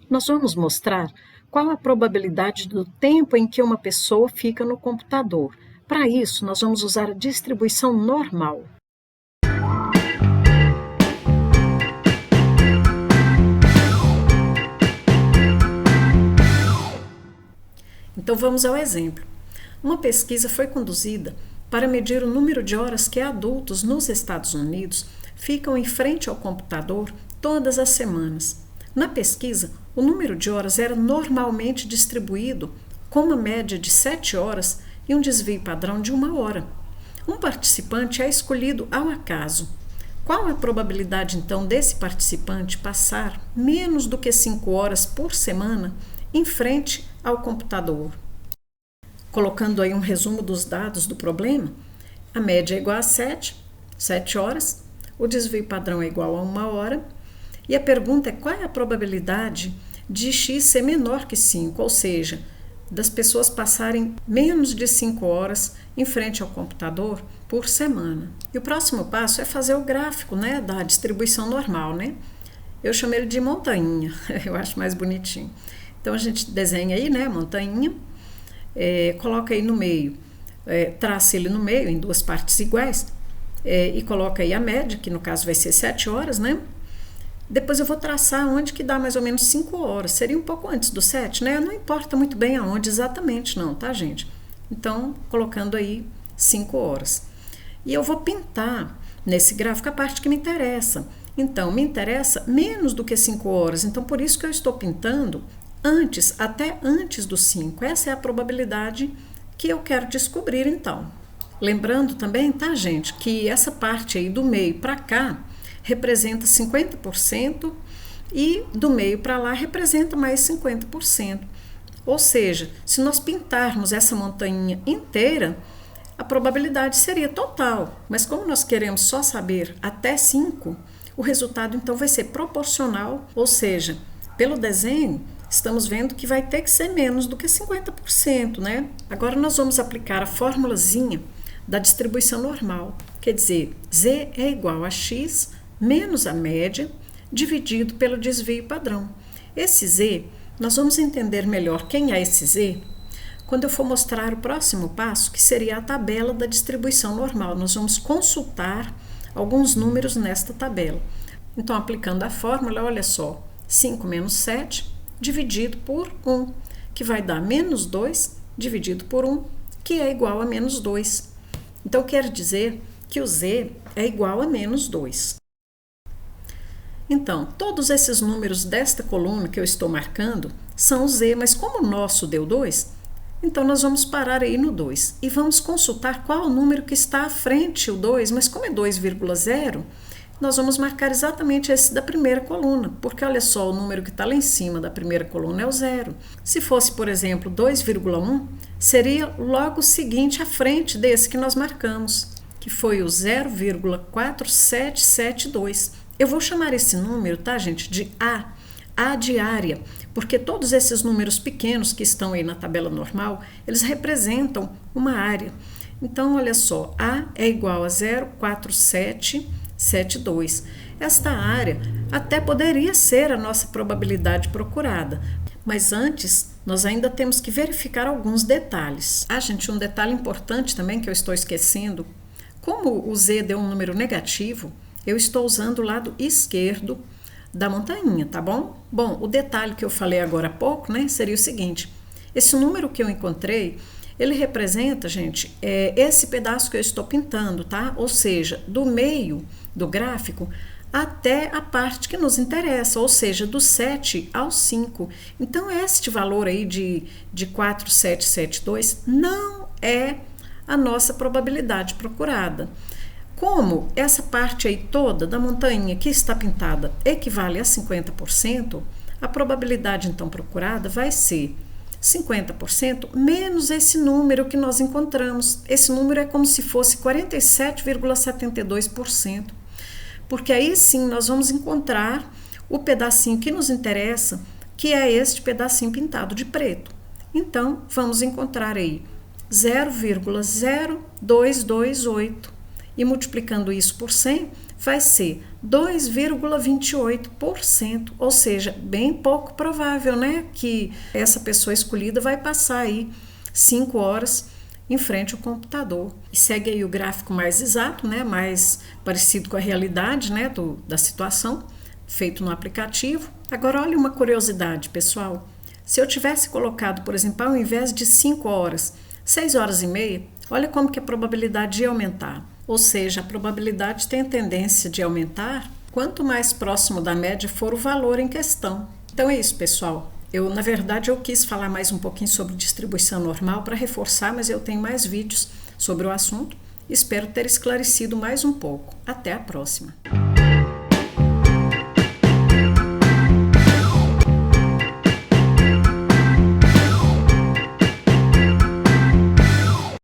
Nós vamos mostrar qual a probabilidade do tempo em que uma pessoa fica no computador. Para isso, nós vamos usar a distribuição normal. Então vamos ao exemplo. Uma pesquisa foi conduzida para medir o número de horas que adultos nos Estados Unidos ficam em frente ao computador todas as semanas. Na pesquisa, o número de horas era normalmente distribuído com uma média de 7 horas e um desvio padrão de 1 hora. Um participante é escolhido ao acaso. Qual a probabilidade, então, desse participante passar menos do que 5 horas por semana em frente ao computador? Colocando aí um resumo dos dados do problema, a média é igual a 7 horas, o desvio padrão é igual a 1 hora, e a pergunta é qual é a probabilidade de x ser menor que 5, ou seja, das pessoas passarem menos de 5 horas em frente ao computador por semana. E o próximo passo é fazer o gráfico, da distribuição normal, Eu chamo ele de montanha, eu acho mais bonitinho. Então a gente desenha aí, a montanha, coloca aí no meio, traça ele no meio em duas partes iguais, e coloca aí a média, que no caso vai ser 7 horas, Depois eu vou traçar onde que dá mais ou menos 5 horas. Seria um pouco antes do 7, Não importa muito bem aonde exatamente não, tá, gente? Então, colocando aí 5 horas. E eu vou pintar nesse gráfico a parte que me interessa. Então, me interessa menos do que 5 horas. Então, por isso que eu estou pintando até antes do 5. Essa é a probabilidade que eu quero descobrir, então. Lembrando também, tá, gente, que essa parte aí do meio para cá representa 50% e do meio para lá representa mais 50%. Ou seja, se nós pintarmos essa montanha inteira, a probabilidade seria total. Mas como nós queremos só saber até 5, o resultado então vai ser proporcional, ou seja, pelo desenho, estamos vendo que vai ter que ser menos do que 50%, Agora nós vamos aplicar a formulazinha da distribuição normal. Quer dizer, Z é igual a X menos a média, dividido pelo desvio padrão. Esse Z, nós vamos entender melhor quem é esse Z quando eu for mostrar o próximo passo, que seria a tabela da distribuição normal. Nós vamos consultar alguns números nesta tabela. Então, aplicando a fórmula, olha só, 5 menos 7 dividido por 1, que vai dar menos 2 dividido por 1, que é igual a menos 2. Então, quer dizer que o Z é igual a menos 2. Então, todos esses números desta coluna que eu estou marcando são Z, mas como o nosso deu 2, então nós vamos parar aí no 2 e vamos consultar qual o número que está à frente, o 2, mas como é 2,0, nós vamos marcar exatamente esse da primeira coluna, porque olha só, o número que está lá em cima da primeira coluna é o 0. Se fosse, por exemplo, 2,1, seria logo o seguinte à frente desse que nós marcamos, que foi o 0,4772. Eu vou chamar esse número, tá, gente, de A de área, porque todos esses números pequenos que estão aí na tabela normal, eles representam uma área. Então, olha só, A é igual a 0,4772. Esta área até poderia ser a nossa probabilidade procurada, mas antes nós ainda temos que verificar alguns detalhes. Gente, um detalhe importante também que eu estou esquecendo, como o Z deu um número negativo, eu estou usando o lado esquerdo da montanha, tá bom? Bom, o detalhe que eu falei agora há pouco, seria o seguinte, esse número que eu encontrei, ele representa, gente, esse pedaço que eu estou pintando, tá? Ou seja, do meio do gráfico até a parte que nos interessa, ou seja, do 7 ao 5. Então, este valor aí de 4772 não é a nossa probabilidade procurada. Como essa parte aí toda da montanha que está pintada equivale a 50%, a probabilidade então procurada vai ser 50% menos esse número que nós encontramos. Esse número é como se fosse 47,72%, porque aí sim nós vamos encontrar o pedacinho que nos interessa, que é este pedacinho pintado de preto. Então, vamos encontrar aí 0,0228. E multiplicando isso por 100, vai ser 2,28%, ou seja, bem pouco provável, né, que essa pessoa escolhida vai passar aí 5 horas em frente ao computador. E segue aí o gráfico mais exato, né, mais parecido com a realidade, né, da situação, feito no aplicativo. Agora, olha uma curiosidade, pessoal. Se eu tivesse colocado, por exemplo, ao invés de 5 horas, 6 horas e meia, olha como que a probabilidade ia aumentar. Ou seja, a probabilidade tem a tendência de aumentar quanto mais próximo da média for o valor em questão. Então é isso, pessoal. Na verdade, eu quis falar mais um pouquinho sobre distribuição normal para reforçar, mas eu tenho mais vídeos sobre o assunto. Espero ter esclarecido mais um pouco. Até a próxima!